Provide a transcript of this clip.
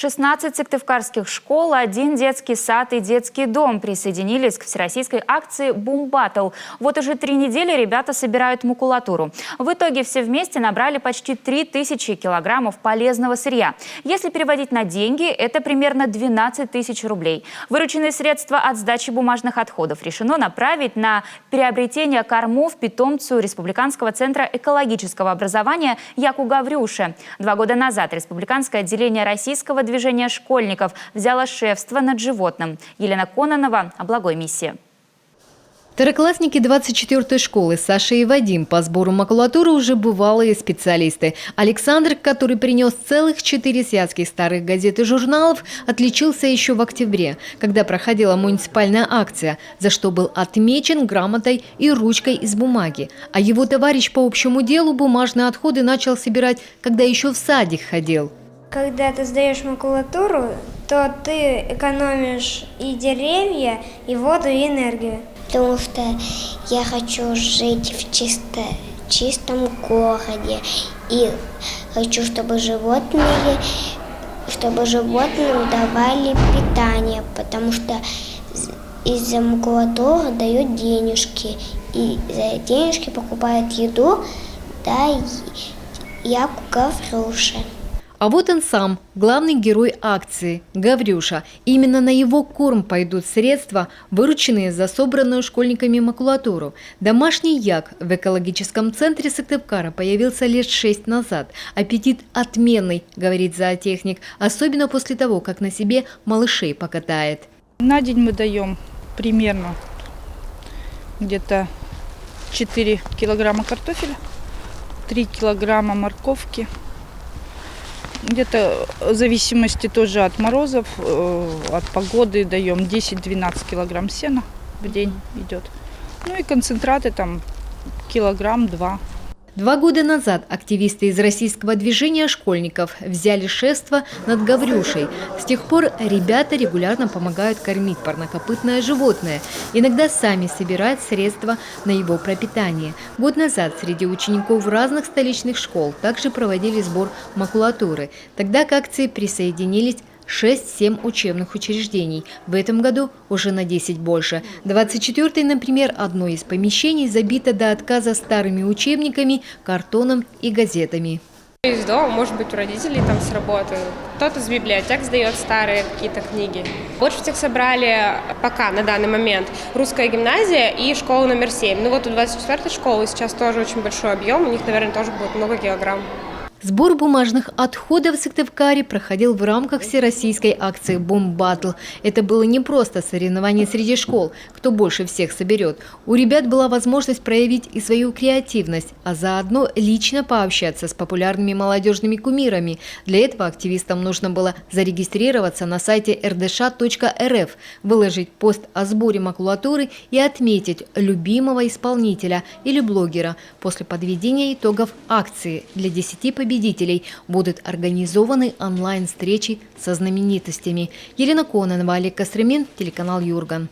16 сыктывкарских школ, 1 детский сад и детский дом присоединились к всероссийской акции «Бум Баттл». Вот уже 3 недели ребята собирают макулатуру. В итоге все вместе набрали почти 3000 килограммов полезного сырья. Если переводить на деньги, это примерно 12 тысяч рублей. Вырученные средства от сдачи бумажных отходов решено направить на приобретение кормов питомцу Республиканского центра экологического образования Яку Гаврюше. 2 года назад Республиканское отделение российского движения школьников взяла шефство над животным. Елена Кононова о благой миссии. Второклассники 24-й школы Саша и Вадим по сбору макулатуры уже бывалые специалисты. Александр, который принес целых 4 связки старых газет и журналов, отличился еще в октябре, когда проходила муниципальная акция, за что был отмечен грамотой и ручкой из бумаги. А его товарищ по общему делу бумажные отходы начал собирать, когда еще в садик ходил. Когда ты сдаешь макулатуру, то ты экономишь и деревья, и воду, и энергию. Потому что я хочу жить в чистом городе. И хочу, чтобы животным давали питание, потому что из-за макулатуры дают денежки. И за денежки покупают еду, да, Яку Гаврюше. А вот он сам, главный герой акции – Гаврюша. Именно на его корм пойдут средства, вырученные за собранную школьниками макулатуру. Домашний як в экологическом центре Сыктывкара появился лет 6 назад. Аппетит отменный, говорит зоотехник, особенно после того, как на себе малышей покатает. На день мы даем примерно где-то 4 килограмма картофеля, 3 килограмма морковки. Где-то в зависимости тоже от морозов, от погоды даем 10-12 килограмм сена в день идет. Ну и концентраты там килограмм-2. 2 года назад активисты из российского движения школьников взяли шефство над Гаврюшей. С тех пор ребята регулярно помогают кормить парнокопытное животное. Иногда сами собирают средства на его пропитание. Год назад среди учеников разных столичных школ также проводили сбор макулатуры. Тогда к акции присоединились 6-7 учебных учреждений. В этом году уже на 10 больше. 24-й, например, одно из помещений забито до отказа старыми учебниками, картоном и газетами. Из дома, может быть, у родителей там с работы. Кто-то с библиотек сдает старые какие-то книги. Больше всех собрали пока, на данный момент, русская гимназия и школа номер 7. Ну вот у 24-й школы сейчас тоже очень большой объем, у них, наверное, тоже будет много килограмм. Сбор бумажных отходов в Сыктывкаре проходил в рамках всероссийской акции «Бум Баттл». Это было не просто соревнование среди школ, кто больше всех соберет. У ребят была возможность проявить и свою креативность, а заодно лично пообщаться с популярными молодежными кумирами. Для этого активистам нужно было зарегистрироваться на сайте rdsh.rf, выложить пост о сборе макулатуры и отметить любимого исполнителя или блогера. После подведения итогов акции для 10 победителей будут организованы онлайн-встречи со знаменитостями. Елена Кононова, Олег Костромин, телеканал Юрган.